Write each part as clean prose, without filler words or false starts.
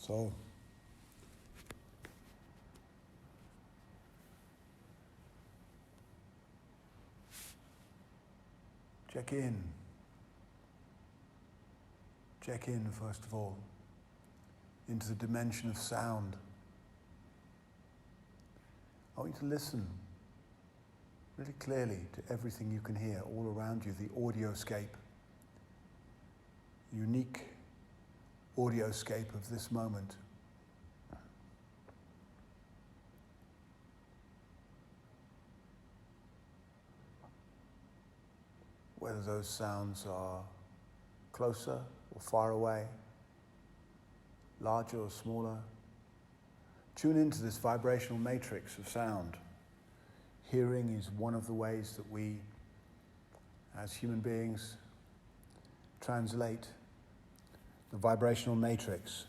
So, check in. Check in, first of all, into the dimension of sound. I want you to listen really clearly to everything you can hear all around you, the audioscape, unique audioscape of this moment. Whether those sounds are closer or far away, larger or smaller. Tune into this vibrational matrix of sound. Hearing is one of the ways that we, as human beings, translate the vibrational matrix.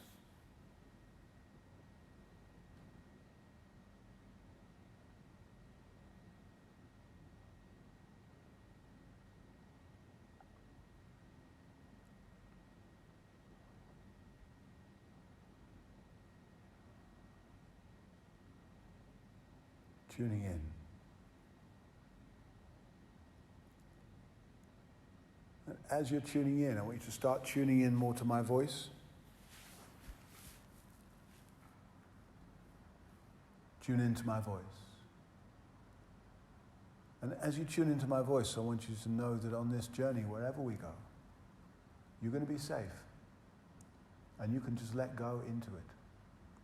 Tuning in. And as you're tuning in, I want you to start tuning in more to my voice. Tune into my voice. And as you tune into my voice, I want you to know that on this journey, wherever we go, you're going to be safe. And you can just let go into it.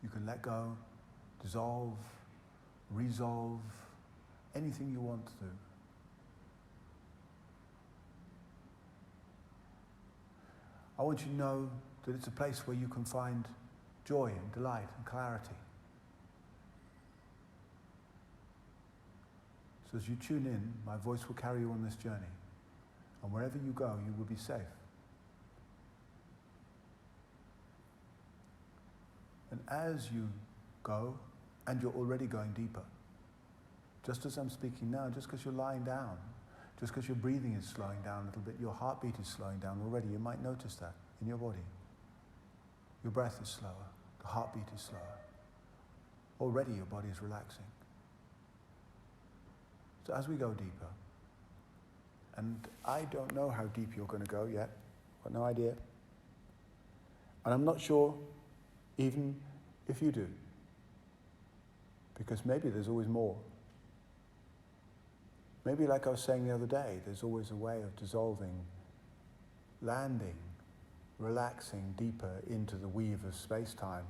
You can let go, dissolve, resolve, anything you want to do. I want you to know that it's a place where you can find joy and delight and clarity. So as you tune in, my voice will carry you on this journey. And wherever you go, you will be safe. And as you go, and you're already going deeper, just as I'm speaking now, just because you're lying down, just because your breathing is slowing down a little bit, your heartbeat is slowing down already, you might notice that in your body. Your breath is slower, the heartbeat is slower. Already your body is relaxing. So as we go deeper, and I don't know how deep you're going to go yet, I've got no idea. And I'm not sure even if you do. Because maybe there's always more. Maybe like I was saying the other day, there's always a way of dissolving, landing, relaxing deeper into the weave of space-time,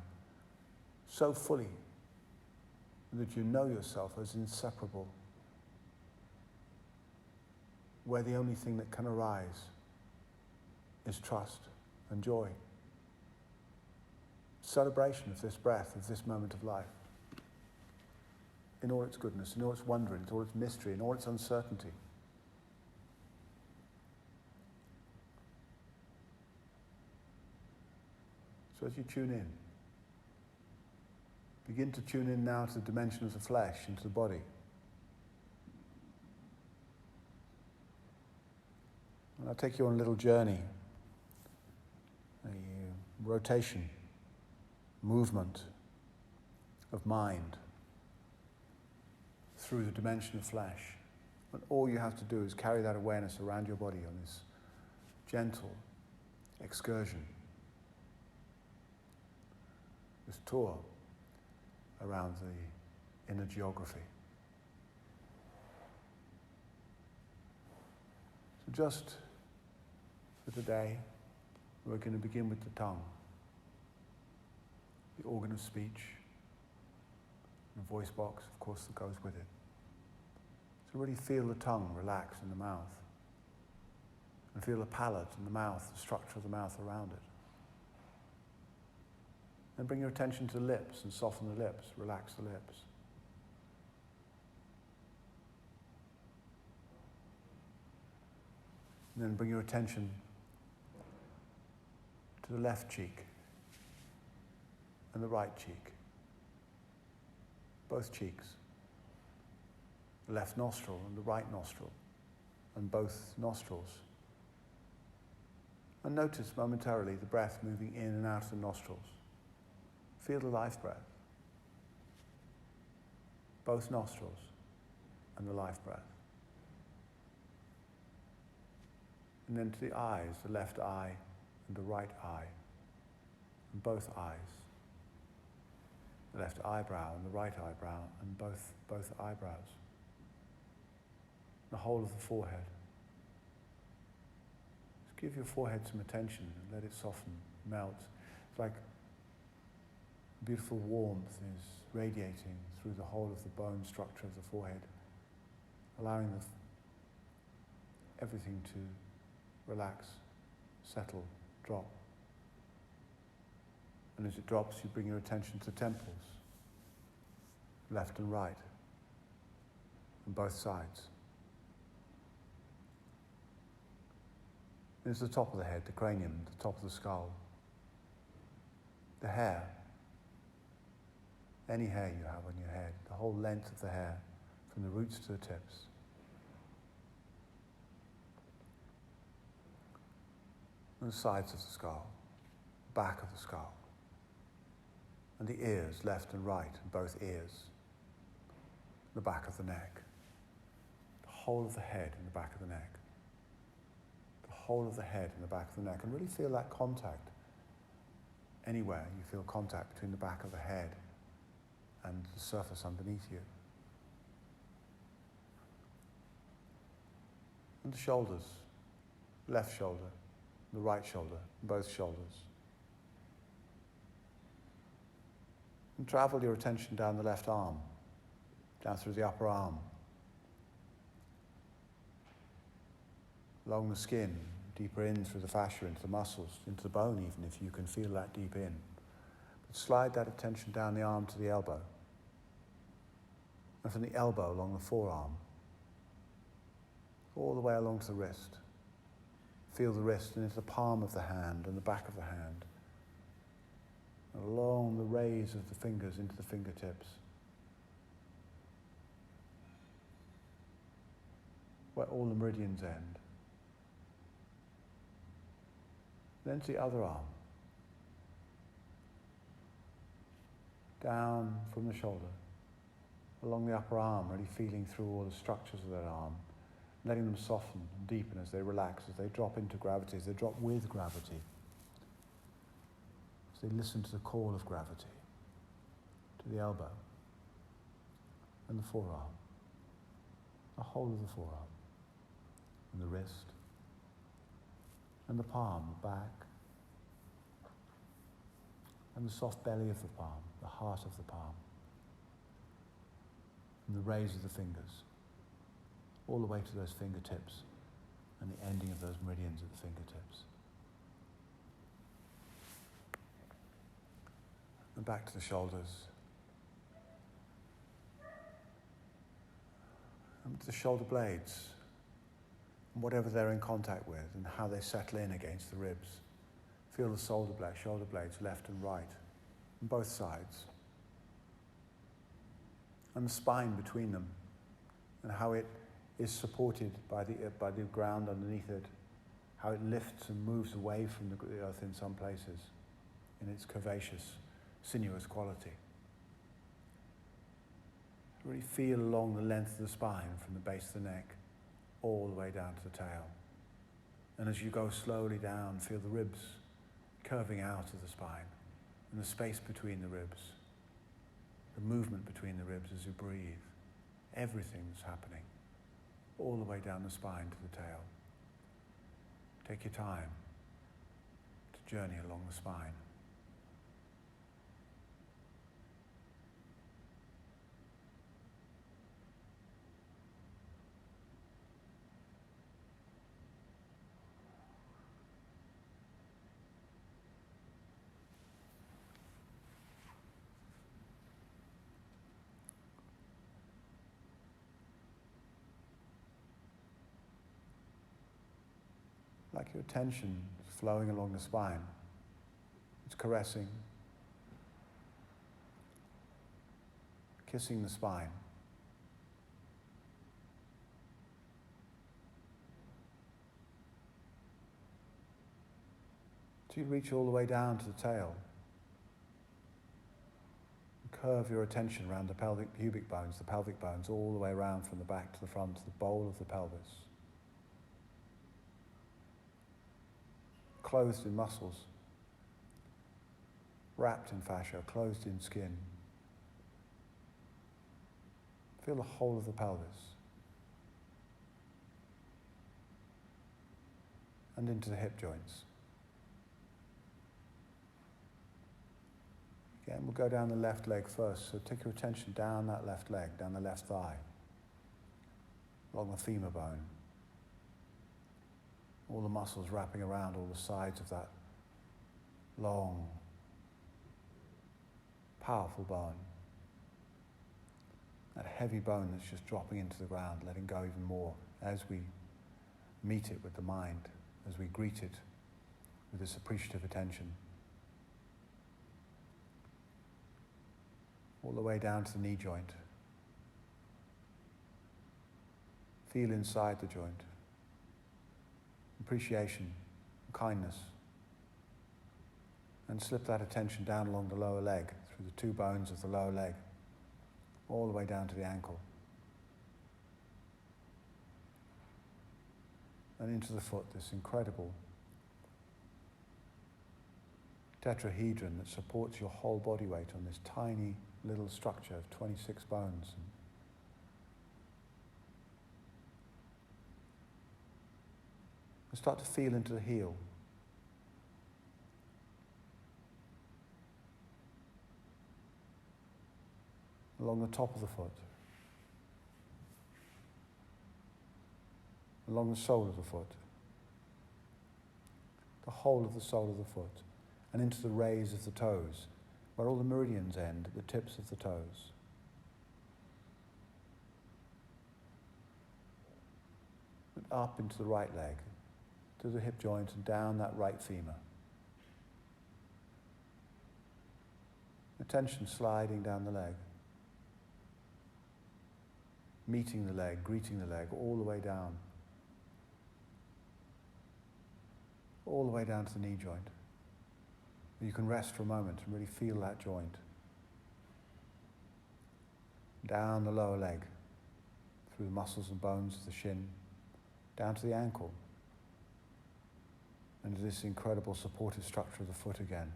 so fully that you know yourself as inseparable, where the only thing that can arise is trust and joy. Celebration of this breath, of this moment of life. In all its goodness, in all its wonder, in all its mystery, in all its uncertainty. So as you tune in, begin to tune in now to the dimension of the flesh, into the body. And I'll take you on a little journey, a rotation, movement of mind through the dimension of flesh. And all you have to do is carry that awareness around your body on this gentle excursion, this tour around the inner geography. So just for today, we're going to begin with the tongue, the organ of speech, the voice box, of course, that goes with it. So really feel the tongue relax in the mouth. And feel the palate and the mouth, the structure of the mouth around it. Then bring your attention to the lips and soften the lips, relax the lips. And then bring your attention to the left cheek and the right cheek. Both cheeks, the left nostril and the right nostril, and both nostrils. And notice momentarily the breath moving in and out of the nostrils. Feel the life breath. Both nostrils and the life breath. And then to the eyes, the left eye and the right eye, and both eyes. The left eyebrow and the right eyebrow, and both eyebrows. The whole of the forehead. Just give your forehead some attention and let it soften, melt. It's like beautiful warmth is radiating through the whole of the bone structure of the forehead, allowing everything to relax, settle, drop. And as it drops, you bring your attention to the temples, left and right, on both sides. There's the top of the head, the cranium, the top of the skull. The hair, any hair you have on your head, the whole length of the hair, from the roots to the tips. And the sides of the skull, back of the skull. And the ears, left and right, and both ears. The back of the neck. The whole of the head and the back of the neck. The whole of the head and the back of the neck. And really feel that contact. Anywhere you feel contact between the back of the head and the surface underneath you. And the shoulders. Left shoulder, the right shoulder, both shoulders. And travel your attention down the left arm, down through the upper arm, along the skin, deeper in through the fascia, into the muscles, into the bone even, if you can feel that deep in. But slide that attention down the arm to the elbow, and from the elbow along the forearm, all the way along to the wrist. Feel the wrist and into the palm of the hand and the back of the hand, and along the rays of the fingers into the fingertips, where all the meridians end. Then to the other arm, down from the shoulder, along the upper arm, really feeling through all the structures of that arm, letting them soften and deepen as they relax, as they drop into gravity, as they drop with gravity, as they listen to the call of gravity, to the elbow and the forearm, the whole of the forearm, and the wrist, and the palm, the back, and the soft belly of the palm, the heart of the palm, and the rays of the fingers, all the way to those fingertips and the ending of those meridians at the fingertips. And back to the shoulders. And to the shoulder blades, and whatever they're in contact with and how they settle in against the ribs. Feel the shoulder blades left and right, on both sides. And the spine between them, and how it is supported by the ground underneath it, how it lifts and moves away from the earth in some places, in its curvaceous, sinuous quality. Really feel along the length of the spine, from the base of the neck, all the way down to the tail. And as you go slowly down, feel the ribs curving out of the spine, and the space between the ribs, the movement between the ribs as you breathe. Everything's happening, all the way down the spine to the tail. Take your time to journey along the spine. Like your attention is flowing along the spine. It's caressing, kissing the spine. Till you reach all the way down to the tail. curve your attention around the pubic bones, all the way around from the back to the front, to the bowl of the pelvis. Clothed in muscles, wrapped in fascia, closed in skin. Feel the whole of the pelvis. And into the hip joints. Again, we'll go down the left leg first, so take your attention down that left leg, down the left thigh, along the femur bone. All the muscles wrapping around all the sides of that long, powerful bone. That heavy bone that's just dropping into the ground, letting go even more as we meet it with the mind, as we greet it with this appreciative attention. All the way down to the knee joint. Feel inside the joint. Appreciation, kindness. And slip that attention down along the lower leg, through the two bones of the lower leg, all the way down to the ankle. And into the foot, this incredible tetrahedron that supports your whole body weight on this tiny little structure of 26 bones. And start to feel into the heel. Along the top of the foot. Along the sole of the foot. The whole of the sole of the foot. And into the rays of the toes, where all the meridians end at the tips of the toes. And up into the right leg, to the hip joint and down that right femur. Attention sliding down the leg. Meeting the leg, greeting the leg, all the way down. All the way down to the knee joint. You can rest for a moment and really feel that joint. Down the lower leg, through the muscles and bones of the shin, down to the ankle, and to this incredible supportive structure of the foot again.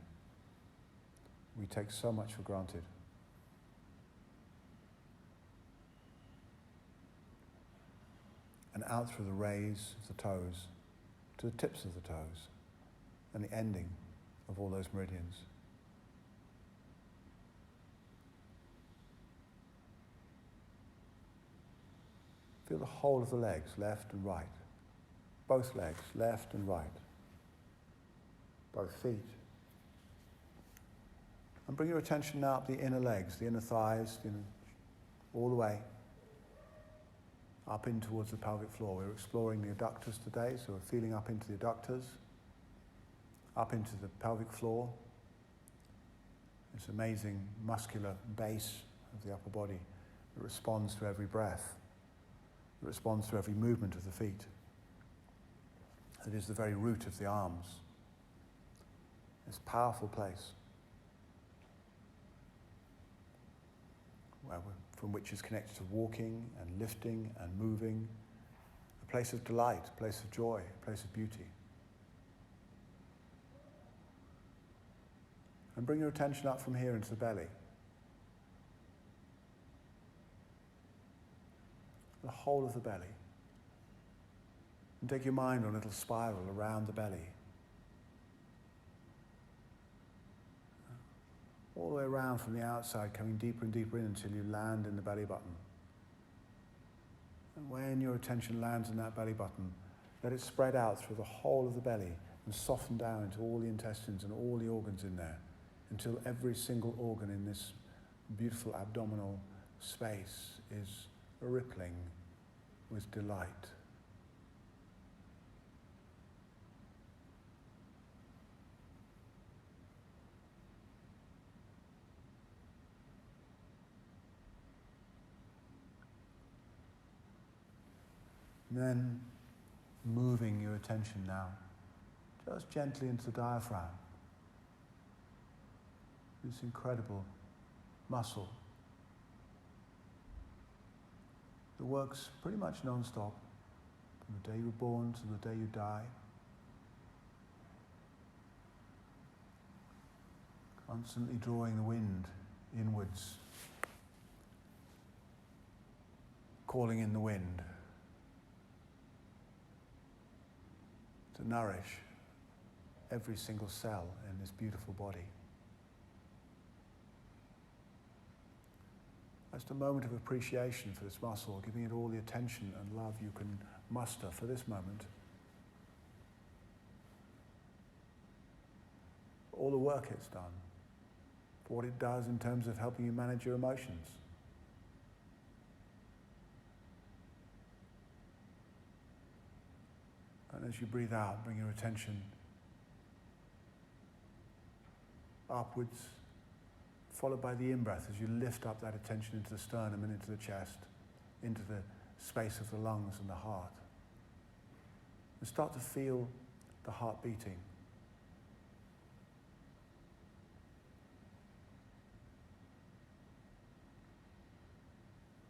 We take so much for granted. And out through the rays of the toes, to the tips of the toes, and the ending of all those meridians. Feel the whole of the legs, left and right. Both legs, left and right. Both feet. And bring your attention now up the inner legs, the inner thighs, all the way up in towards the pelvic floor. We're exploring the adductors today, so we're feeling up into the adductors, up into the pelvic floor. This amazing muscular base of the upper body that responds to every breath, that responds to every movement of the feet. It is the very root of the arms. This powerful place from which is connected to walking and lifting and moving, a place of delight, a place of joy, a place of beauty. And bring your attention up from here into the belly. The whole of the belly. And take your mind on a little spiral around the belly. All the way around from the outside, coming deeper and deeper in until you land in the belly button. And when your attention lands in that belly button, let it spread out through the whole of the belly and soften down into all the intestines and all the organs in there, until every single organ in this beautiful abdominal space is rippling with delight. And then moving your attention now, just gently into the diaphragm. This incredible muscle that works pretty much non-stop from the day you were born to the day you die. Constantly drawing the wind inwards, calling in the wind to nourish every single cell in this beautiful body. Just a moment of appreciation for this muscle, giving it all the attention and love you can muster for this moment. All the work it's done, for what it does in terms of helping you manage your emotions. And as you breathe out, bring your attention upwards, followed by the in-breath as you lift up that attention into the sternum and into the chest, into the space of the lungs and the heart. And start to feel the heart beating.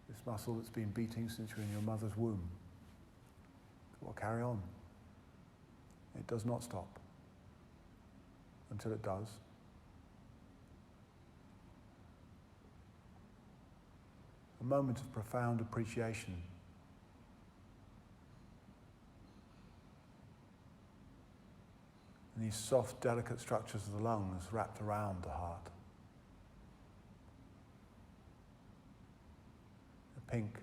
This muscle that's been beating since you're in your mother's womb will carry on. It does not stop until it does. A moment of profound appreciation. And these soft, delicate structures of the lungs wrapped around the heart. A pink,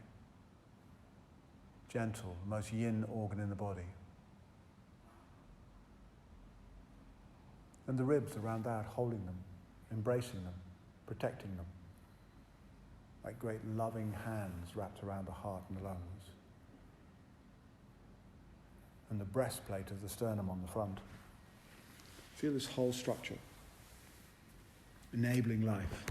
gentle, most yin organ in the body. And the ribs around that, holding them, embracing them, protecting them. Like great loving hands wrapped around the heart and the lungs. And the breastplate of the sternum on the front. Feel this whole structure, enabling life.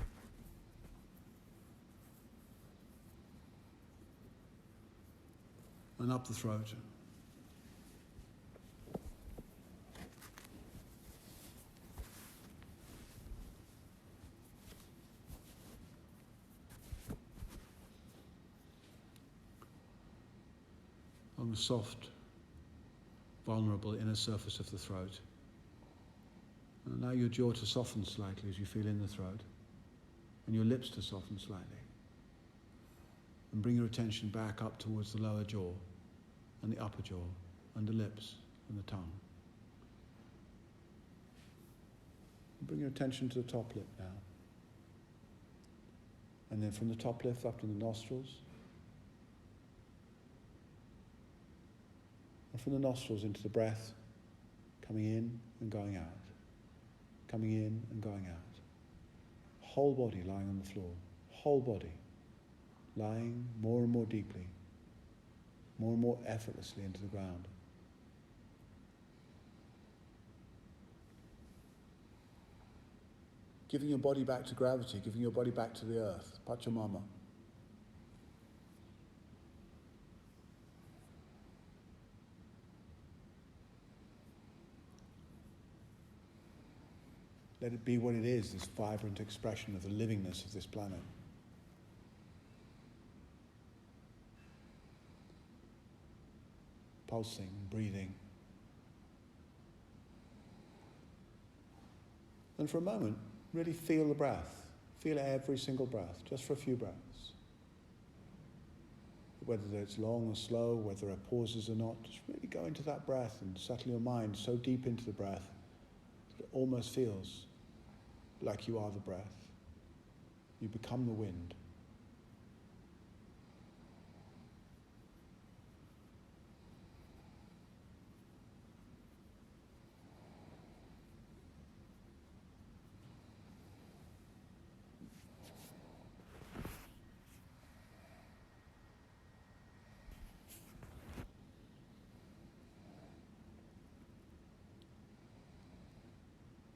And up the throat. On the soft, vulnerable inner surface of the throat. And allow your jaw to soften slightly as you feel in the throat, and your lips to soften slightly. And bring your attention back up towards the lower jaw, and the upper jaw, and the lips, and the tongue. And bring your attention to the top lip now. And then from the top lip up to the nostrils, and from the nostrils into the breath, coming in and going out. Coming in and going out. Whole body lying on the floor. Whole body lying more and more deeply, more and more effortlessly into the ground. Giving your body back to gravity, giving your body back to the earth. Pachamama. Let it be what it is, this vibrant expression of the livingness of this planet. Pulsing, breathing. And for a moment, really feel the breath. Feel every single breath, just for a few breaths. Whether it's long or slow, whether there are pauses or not, just really go into that breath and settle your mind so deep into the breath that it almost feels like you are the breath. You become the wind.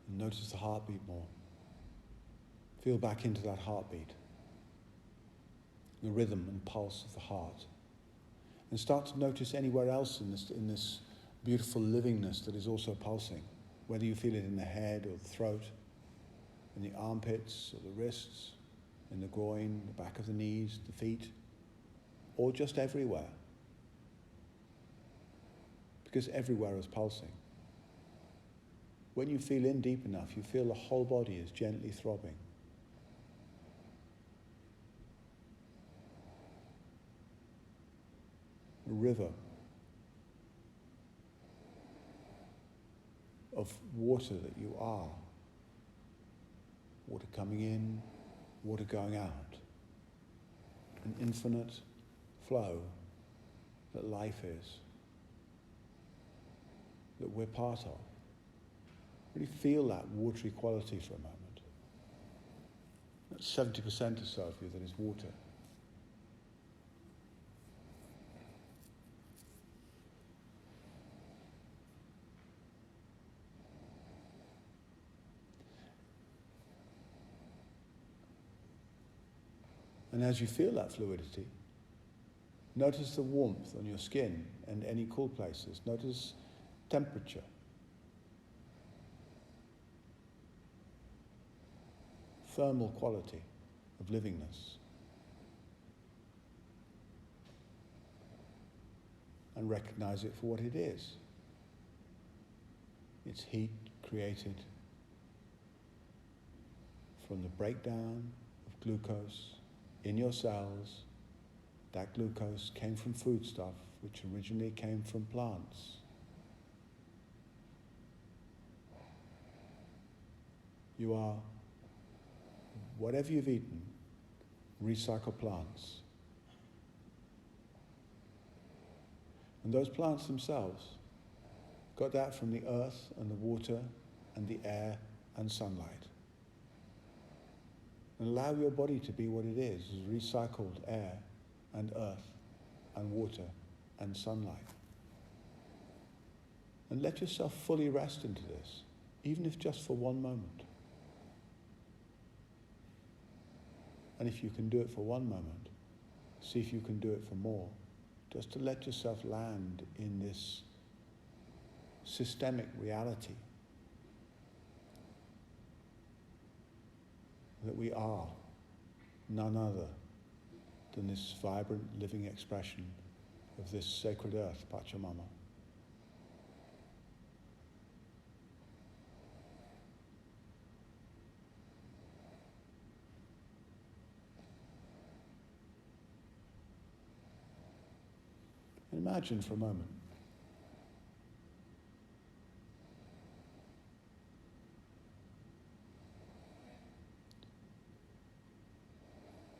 And notice the heartbeat more. Feel back into that heartbeat, the rhythm and pulse of the heart. And start to notice anywhere else in this beautiful livingness that is also pulsing, whether you feel it in the head or the throat, in the armpits or the wrists, in the groin, the back of the knees, the feet, or just everywhere. Because everywhere is pulsing. When you feel in deep enough, you feel the whole body is gently throbbing. A river of water that you are. Water coming in, water going out. An infinite flow that life is, that we're part of. Really feel that watery quality for a moment. That's 70% or so of you that is water. And as you feel that fluidity, notice the warmth on your skin and any cool places. Notice temperature. Thermal quality of livingness. And recognize it for what it is. It's heat created from the breakdown of glucose in your cells. That glucose came from foodstuff, which originally came from plants. You are, whatever you've eaten, recycle plants. And those plants themselves got that from the earth and the water and the air and sunlight. And allow your body to be what it is recycled air and earth and water and sunlight. And let yourself fully rest into this, even if just for one moment. And if you can do it for one moment, see if you can do it for more, just to let yourself land in this systemic reality that we are none other than this vibrant living expression of this sacred earth, Pachamama. Imagine for a moment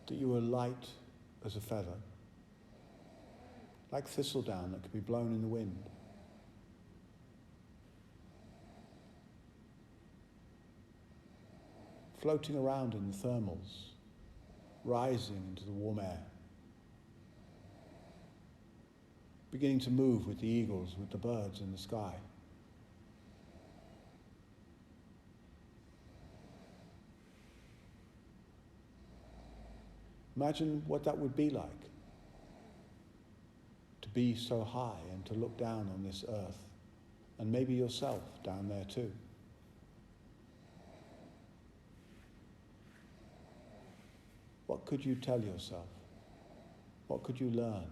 that you are light as a feather, like thistledown that can be blown in the wind. Floating around in the thermals, rising into the warm air. Beginning to move with the eagles, with the birds in the sky. Imagine what that would be like, to be so high and to look down on this earth, and maybe yourself down there too. What could you tell yourself? What could you learn?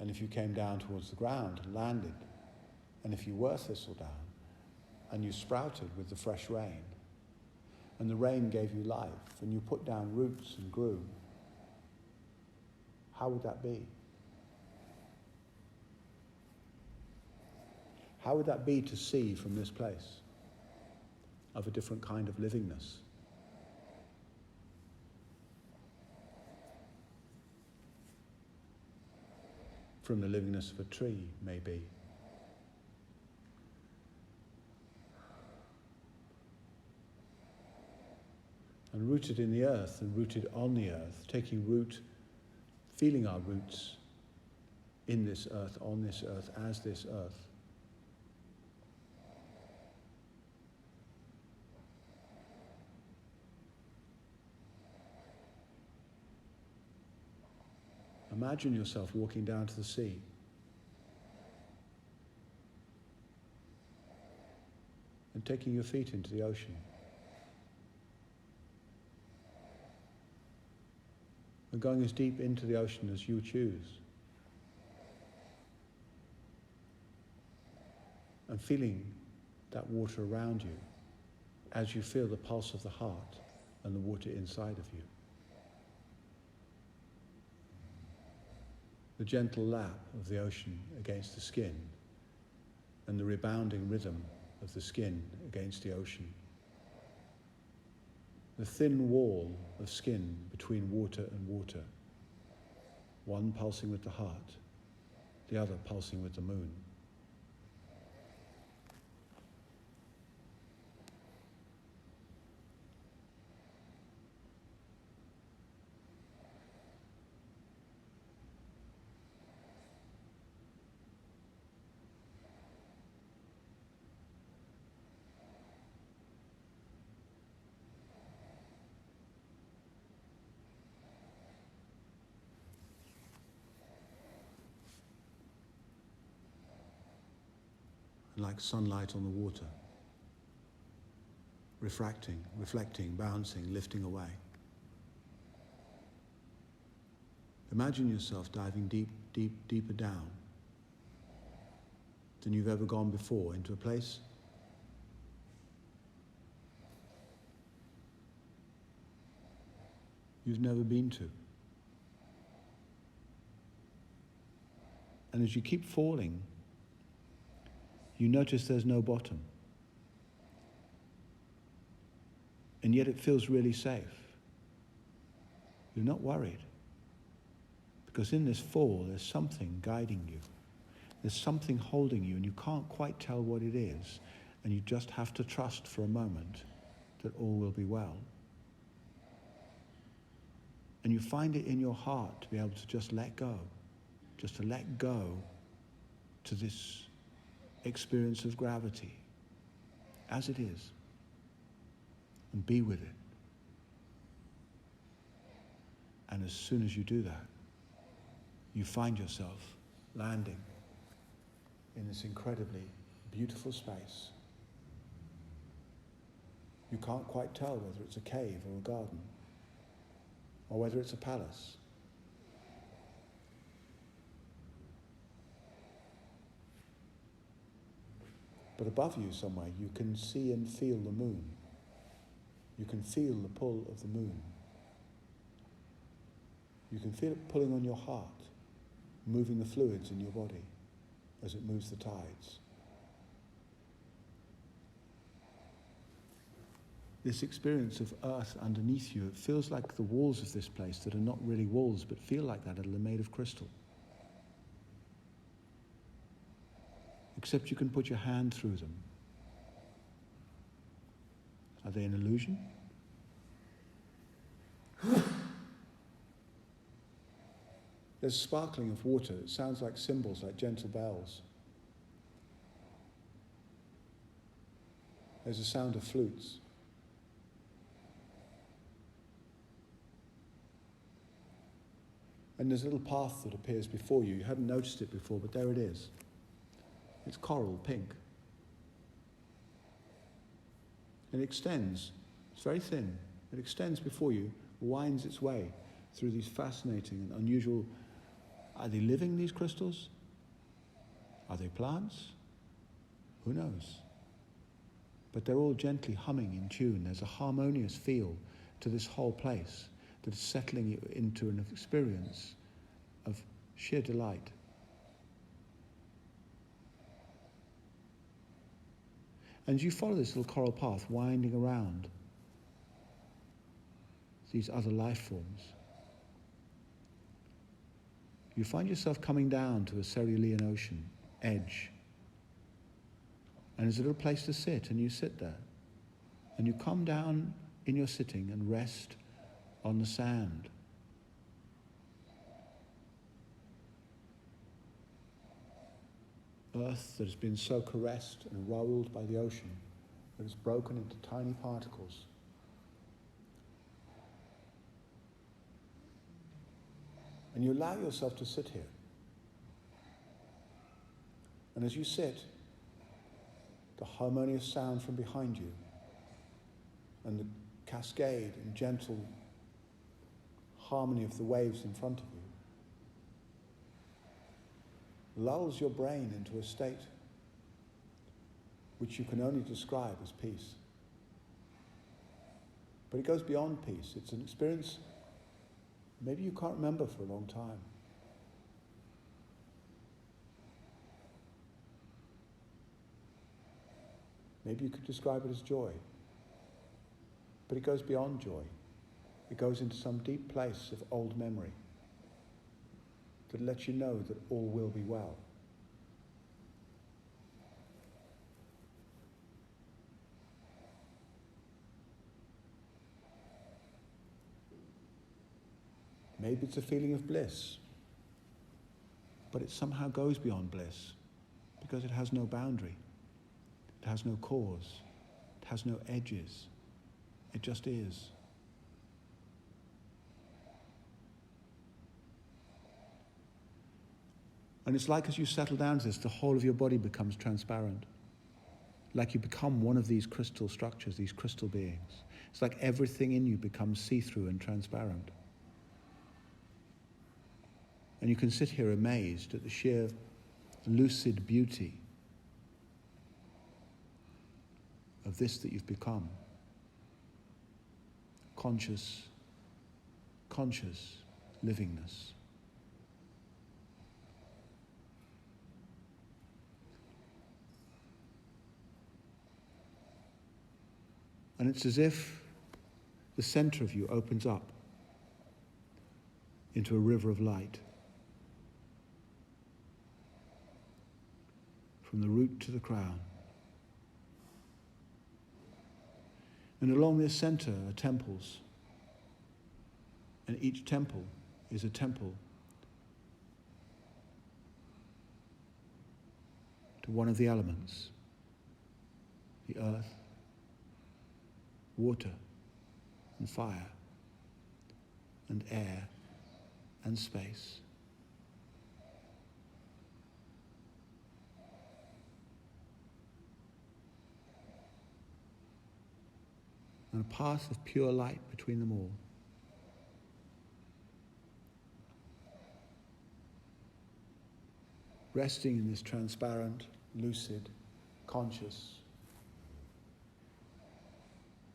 And if you came down towards the ground and landed, and if you were thistledown, and you sprouted with the fresh rain, and the rain gave you life, and you put down roots and grew, how would that be? How would that be to see from this place of a different kind of livingness? From the livingness of a tree, maybe. And rooted in the earth and rooted on the earth, taking root, feeling our roots in this earth, on this earth, as this earth. Imagine yourself walking down to the sea. And taking your feet into the ocean. And going as deep into the ocean as you choose. And feeling that water around you as you feel the pulse of the heart and the water inside of you. The gentle lap of the ocean against the skin and the rebounding rhythm of the skin against the ocean. The thin wall of skin between water and water, one pulsing with the heart, the other pulsing with the moon. Like sunlight on the water, refracting, reflecting, bouncing, lifting away. Imagine yourself diving deeper down than you've ever gone before into a place you've never been to. And as you keep falling, you notice there's no bottom. And yet it feels really safe. You're not worried. Because in this fall, there's something guiding you. There's something holding you, and you can't quite tell what it is. And you just have to trust for a moment that all will be well. And you find it in your heart to be able to just let go. Just to let go to this experience of gravity as it is, and be with it. And as soon as you do that, you find yourself landing in this incredibly beautiful space. You can't quite tell whether it's a cave or a garden, or whether it's a palace. But above you somewhere, you can see and feel the moon. You can feel the pull of the moon. You can feel it pulling on your heart, moving the fluids in your body as it moves the tides. This experience of earth underneath you, it feels like the walls of this place that are not really walls, but feel like that, are made of crystal. Except you can put your hand through them. Are they an illusion? There's sparkling of water. It sounds like cymbals, like gentle bells. There's a sound of flutes. And there's a little path that appears before you. You hadn't noticed it before, but there it is. It's coral pink. And it extends. It's very thin. It extends before you, winds its way through these fascinating and unusual... Are they living, these crystals? Are they plants? Who knows? But they're all gently humming in tune. There's a harmonious feel to this whole place that is settling you into an experience of sheer delight. And you follow this little coral path winding around these other life forms. You find yourself coming down to a cerulean ocean edge. And there's a little place to sit, and you sit there. And you come down in your sitting and rest on the sand. Earth that has been so caressed and rolled by the ocean that it's broken into tiny particles. And you allow yourself to sit here. And as you sit, the harmonious sound from behind you and the cascade and gentle harmony of the waves in front of you lulls your brain into a state which you can only describe as peace. But it goes beyond peace. It's an experience maybe you can't remember for a long time. Maybe you could describe it as joy. But it goes beyond joy. It goes into some deep place of old memory that lets you know that all will be well. Maybe it's a feeling of bliss, but it somehow goes beyond bliss because it has no boundary, it has no cause, it has no edges, it just is. And it's like as you settle down to this, the whole of your body becomes transparent. Like you become one of these crystal structures, these crystal beings. It's like everything in you becomes see-through and transparent. And you can sit here amazed at the sheer lucid beauty of this that you've become. Conscious livingness. And it's as if the center of you opens up into a river of light. From the root to the crown. And along this center are temples. And each temple is a temple to one of the elements. The earth, water, and fire, and air, and space. And a path of pure light between them all. Resting in this transparent, lucid, conscious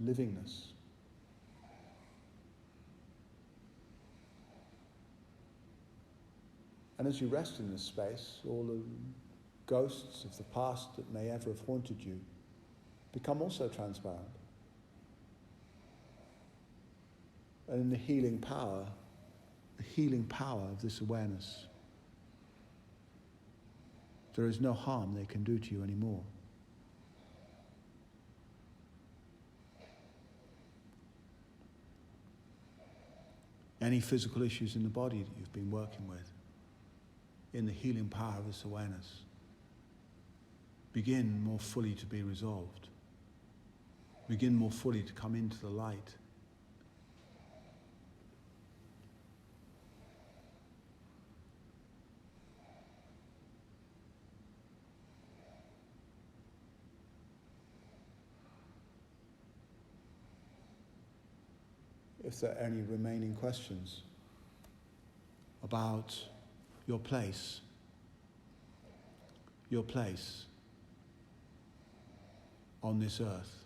livingness. And as you rest in this space, all the ghosts of the past that may ever have haunted you become also transparent. And in the healing power of this awareness, there is no harm they can do to you anymore. Any physical issues in the body that you've been working with, in the healing power of this awareness, begin more fully to be resolved. Begin more fully to come into the light. If there are any remaining questions about your place on this earth,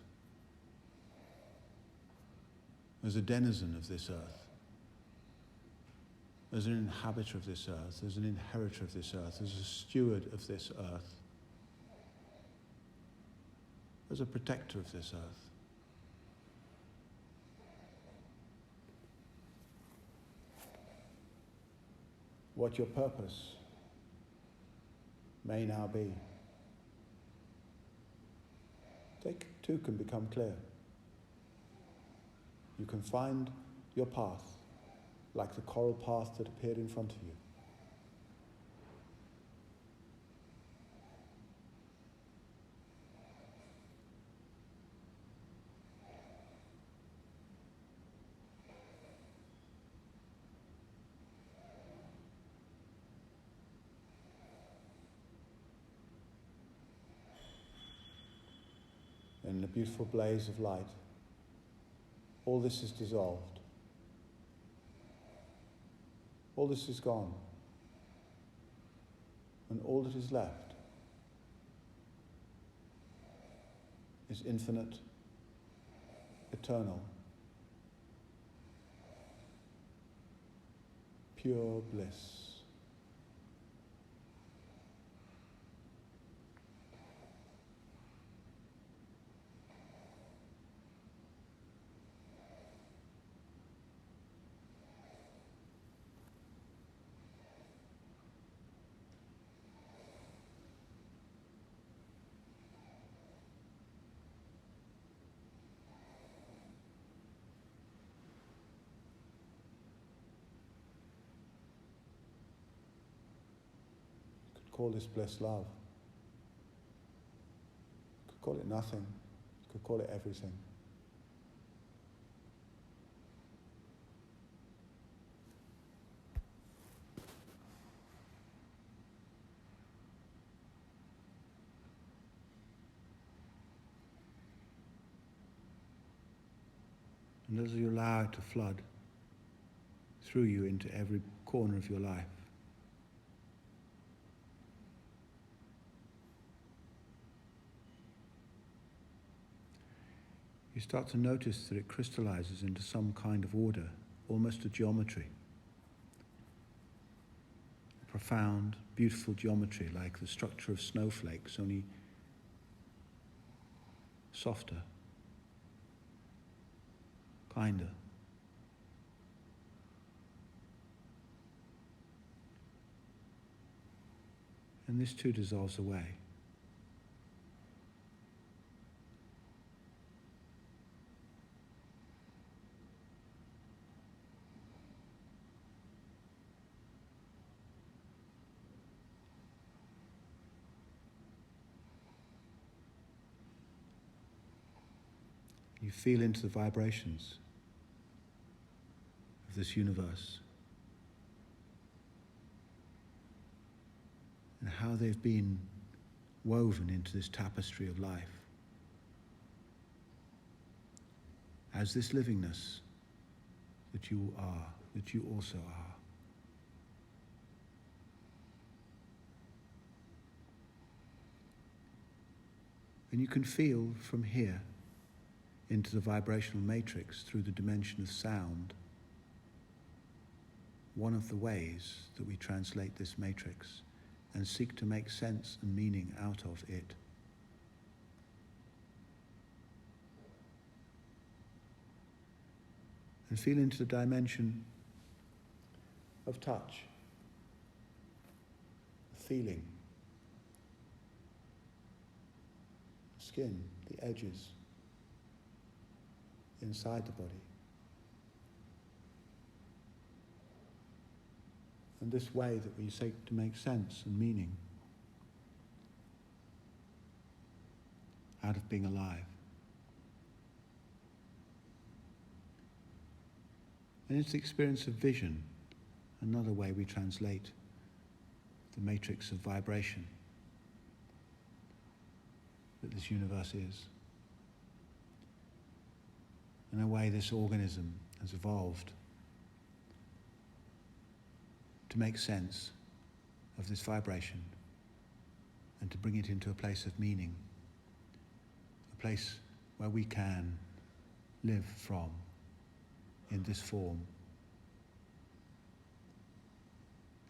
as a denizen of this earth, as an inhabitor of this earth, as an inheritor of this earth, as a steward of this earth, as a protector of this earth. What your purpose may now be. They too can become clear. You can find your path like the coral path that appeared in front of you. in a beautiful blaze of light, all this is dissolved. All this is gone. And all that is left is infinite, eternal, pure bliss. Call this bliss love. You could call it nothing. You could call it everything. And as you allow it to flood through you into every corner of your life, you start to notice that it crystallizes into some kind of order, almost a geometry. A profound, beautiful geometry, like the structure of snowflakes, only softer, kinder. And this too dissolves away. You feel into the vibrations of this universe and how they've been woven into this tapestry of life as this livingness that you are, that you also are. And you can feel from here into the vibrational matrix through the dimension of sound, one of the ways that we translate this matrix and seek to make sense and meaning out of it. And feel into the dimension of touch, feeling, skin, the edges, inside the body. And this way that we seek to make sense and meaning out of being alive. And it's the experience of vision, another way we translate the matrix of vibration that this universe is. In a way, this organism has evolved to make sense of this vibration and to bring it into a place of meaning, a place where we can live from in this form.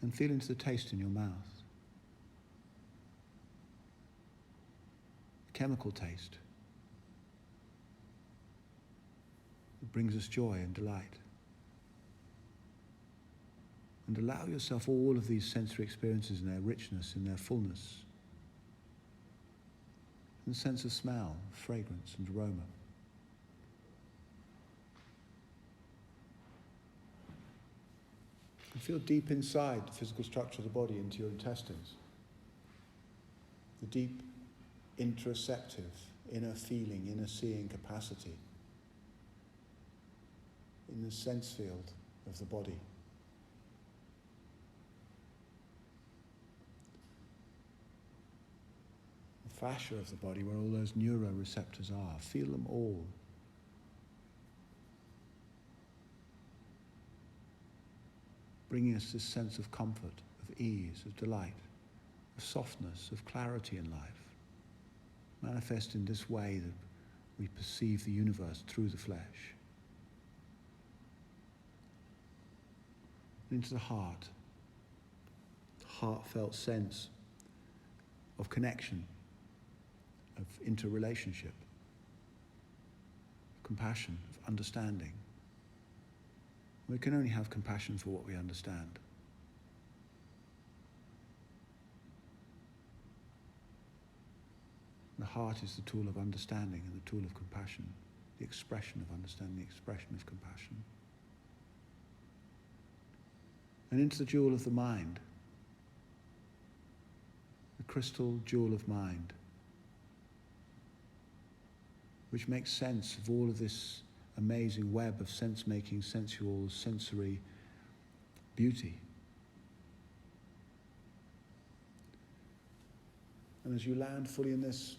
And feel into the taste in your mouth, a chemical taste. It brings us joy and delight. And allow yourself all of these sensory experiences in their richness, in their fullness. And the sense of smell, fragrance and aroma. And feel deep inside the physical structure of the body into your intestines. The deep interoceptive, inner feeling, inner seeing capacity in the sense field of the body. fascia of the body where all those neuroreceptors are. Feel them all. Bringing us this sense of comfort, of ease, of delight, of softness, of clarity in life. Manifest in this way that we perceive the universe through the flesh. Into the heart, heartfelt sense of connection, of interrelationship, of compassion, of understanding. We can only have compassion for what we understand. The heart is the tool of understanding and the tool of compassion, the expression of understanding, the expression of compassion. And into the jewel of the mind, the crystal jewel of mind, which makes sense of all of this amazing web of sense-making, sensual, sensory beauty. And as you land fully in this,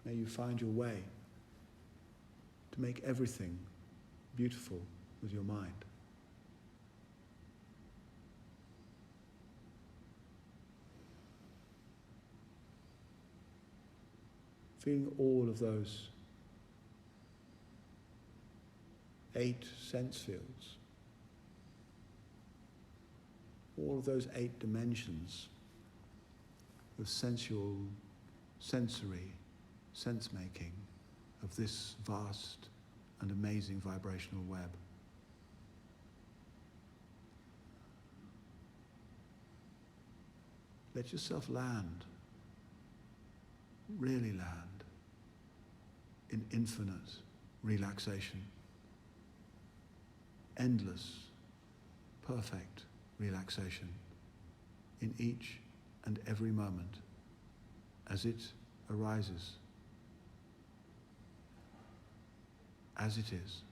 may you find your way to make everything beautiful with your mind. Feeling all of those 8 sense fields, all of those 8 dimensions of sensual, sensory, sense-making of this vast and amazing vibrational web. Let yourself land, really land, in infinite relaxation, endless, perfect relaxation in each and every moment as it arises, as it is.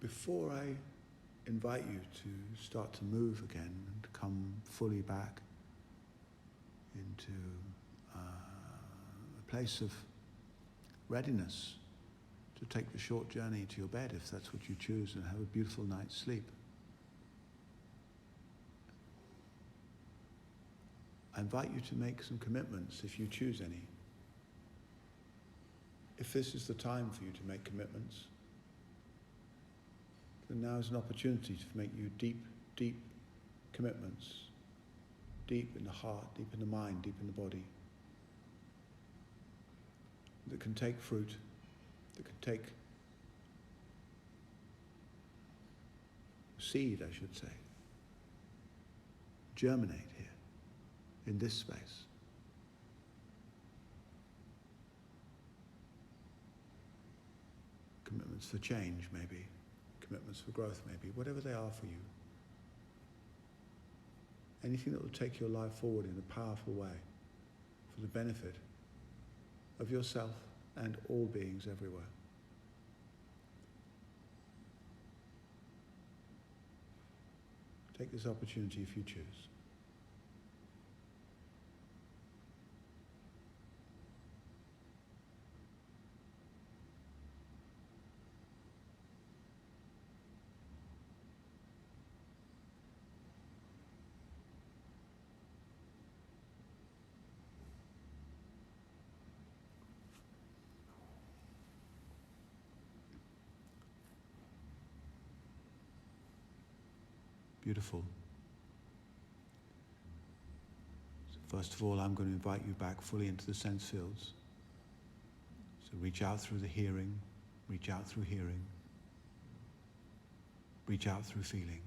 Before I invite you to start to move again and come fully back into a place of readiness to take the short journey to your bed, if that's what you choose, and have a beautiful night's sleep, I invite you to make some commitments if you choose any. If this is the time for you to make commitments, then now is an opportunity to make you deep, deep commitments, deep in the heart, deep in the mind, deep in the body, that can take fruit, that can take seed, I should say, germinate here, in this space. Commitments for change, maybe. Commitments for growth, maybe. Whatever they are for you. Anything that will take your life forward in a powerful way for the benefit of yourself and all beings everywhere. Take this opportunity if you choose. Beautiful. So first of all, I'm going to invite you back fully into the sense fields. So reach out through the hearing, reach out through hearing, reach out through feeling,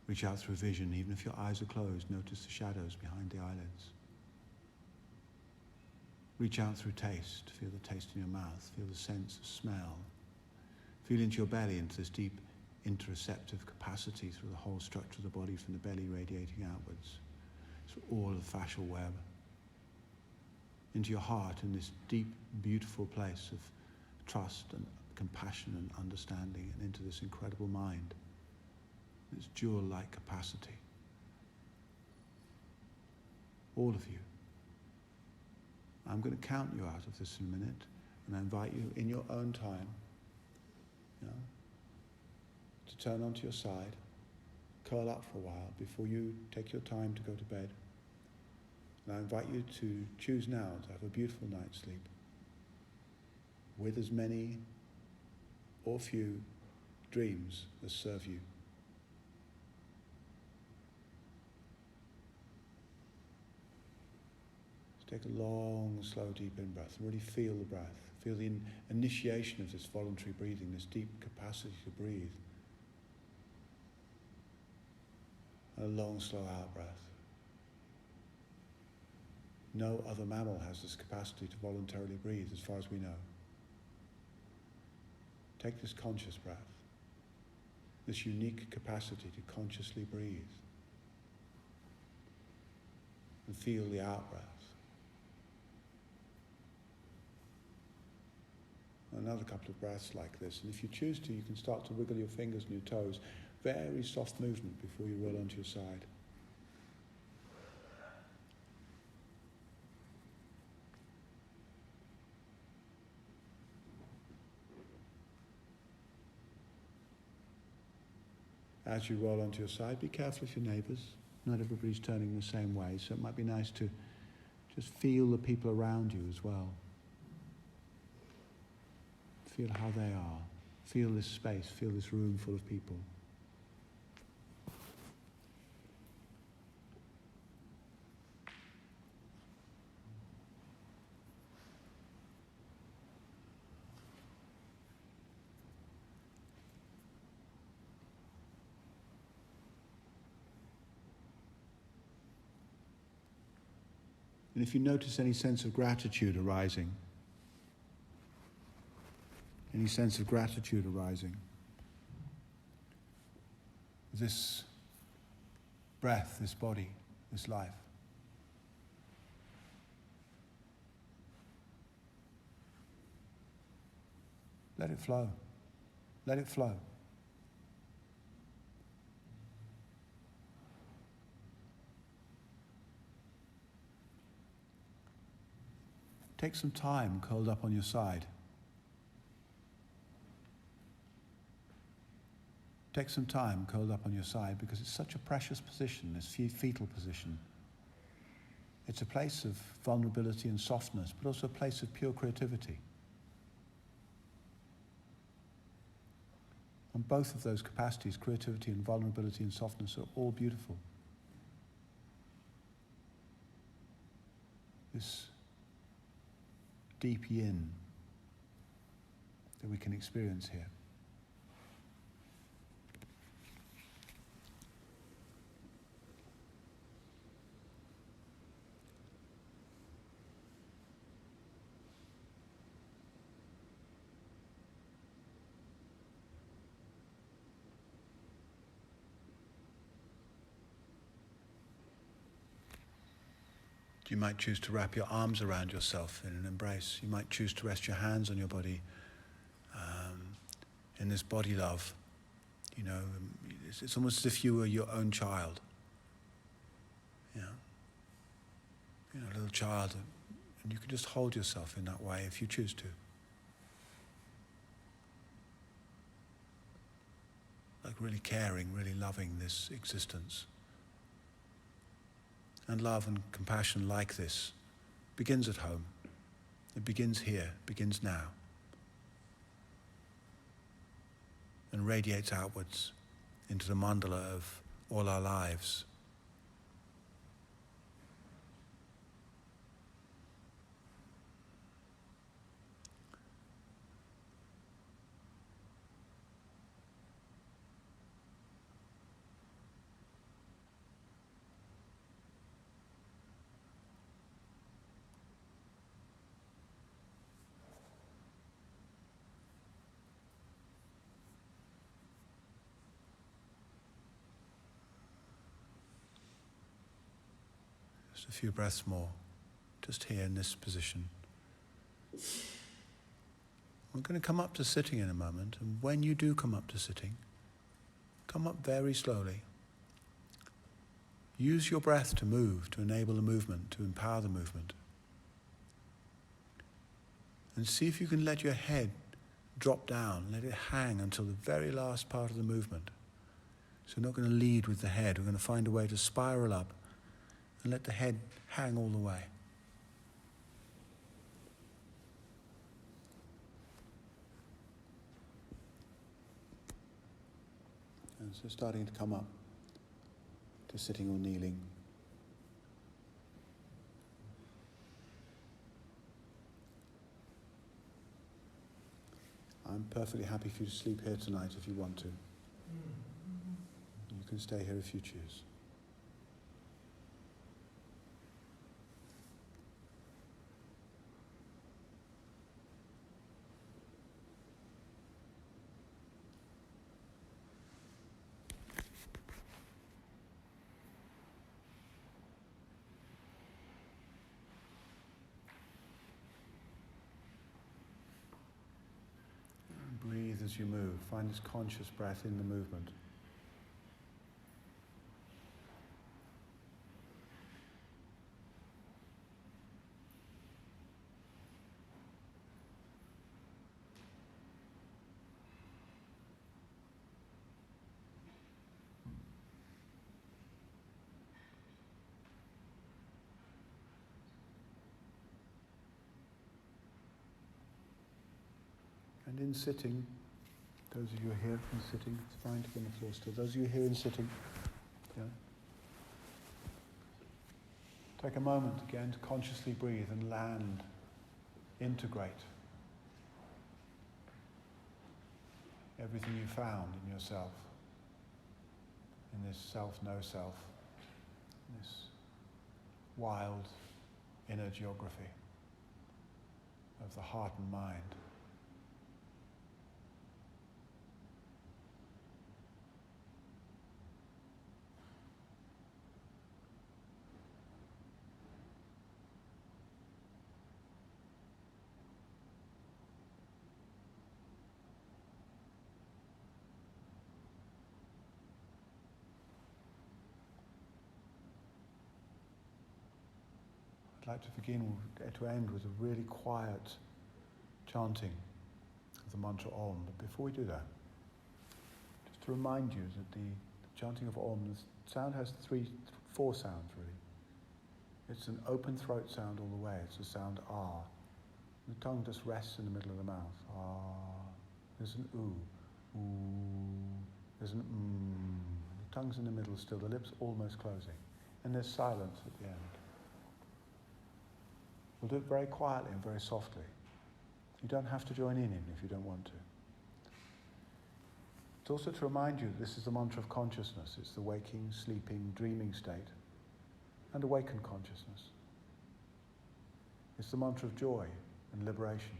reach out through vision. Even if your eyes are closed, notice the shadows behind the eyelids. Reach out through taste, feel the taste in your mouth, feel the sense of smell. Feel into your belly, into this deep interoceptive capacity through the whole structure of the body, from the belly radiating outwards, through all of the fascial web, into your heart, in this deep, beautiful place of trust and compassion and understanding and into this incredible mind, this jewel-like capacity. All of you. I'm going to count you out of this in a minute, and I invite you in your own time, to turn onto your side, curl up for a while before you take your time to go to bed. And I invite you to choose now to have a beautiful night's sleep with as many or few dreams as serve you. Just take a long, slow, deep in-breath and really feel the breath. Feel the initiation of this voluntary breathing, this deep capacity to breathe. And a long, slow out-breath. No other mammal has this capacity to voluntarily breathe, as far as we know. Take this conscious breath, this unique capacity to consciously breathe, and feel the out-breath. Another couple of breaths like this, and if you choose to, you can start to wiggle your fingers and your toes. Very soft movement before you roll onto your side. As you roll onto your side, be careful of your neighbours. Not everybody's turning the same way, so it might be nice to just feel the people around you as well. Feel how they are. Feel this space, feel this room full of people. And if you notice any sense of gratitude arising, this breath, this body, this life, let it flow. Let it flow. Take some time curled up on your side. Take some time curled up on your side because it's such a precious position, this fetal position. It's a place of vulnerability and softness, but also a place of pure creativity. And both of those capacities, creativity and vulnerability and softness, are all beautiful. This deep yin that we can experience here. You might choose to wrap your arms around yourself in an embrace. You might choose to rest your hands on your body in this body love. You know, it's almost as if you were your own child. You know, a little child, and you can just hold yourself in that way if you choose to. Like really caring, really loving this existence. And love and compassion like this begins at home. It begins here, begins now. And radiates outwards into the mandala of all our lives. Just a few breaths more, just here in this position. We're going to come up to sitting in a moment, and when you do come up to sitting, come up very slowly. Use your breath to move, to enable the movement, to empower the movement. And see if you can let your head drop down, let it hang until the very last part of the movement. So we're not going to lead with the head, we're going to find a way to spiral up and let the head hang all the way. And so starting to come up to sitting or kneeling. I'm perfectly happy for you to sleep here tonight if you want to. You can stay here if you choose. Breathe as you move. Find this conscious breath in the movement. And in sitting, those of you here in sitting, it's fine to be on the floor still. Those of you here in sitting, take a moment again to consciously breathe and land, integrate everything you found in yourself, in this self, no self, this wild inner geography of the heart and mind. I'd like to end with a really quiet chanting of the mantra Om. But before we do that, just to remind you that the chanting of Om, the sound has four sounds really. It's an open throat sound all the way. It's the sound Ah. The tongue just rests in the middle of the mouth. Ah. There's an Oo. Ooh. There's an The tongue's in the middle still, the lips almost closing. And there's silence at the end. We'll do it very quietly and very softly. You don't have to join in if you don't want to. It's also to remind you that this is the mantra of consciousness. It's the waking, sleeping, dreaming state, and awakened consciousness. It's the mantra of joy and liberation,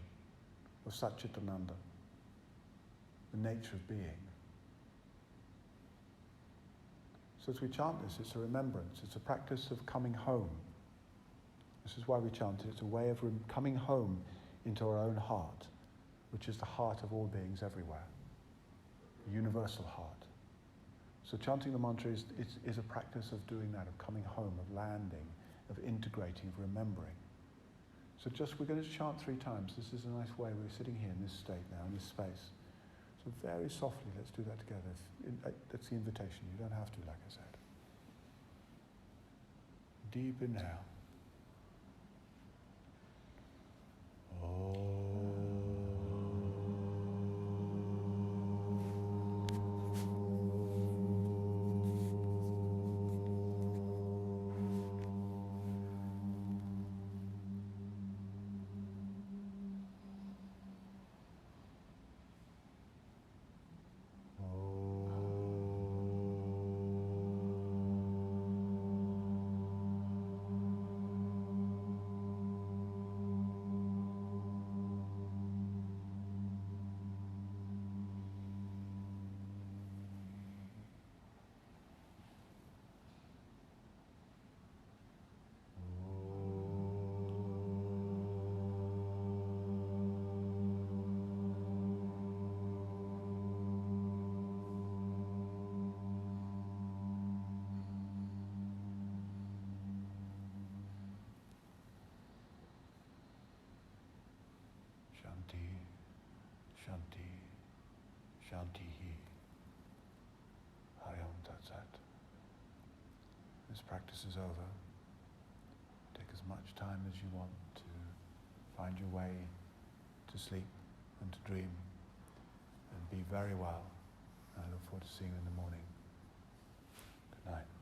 of Satchitananda, the nature of being. So as we chant this, it's a remembrance, it's a practice of coming home. This is why we chant it. It's a way of coming home into our own heart, which is the heart of all beings everywhere, the universal heart. So chanting the mantra is a practice of doing that, of coming home, of landing, of integrating, of remembering. So we're going to chant 3 times. This is a nice way. We're sitting here in this state now, in this space. So very softly, let's do that together. That's the invitation. You don't have to, like I said. Deep inhale. Shanti, Shantihi. Hari Om Tat Sat. This practice is over. Take as much time as you want to find your way to sleep and to dream, and be very well. I look forward to seeing you in the morning. Good night.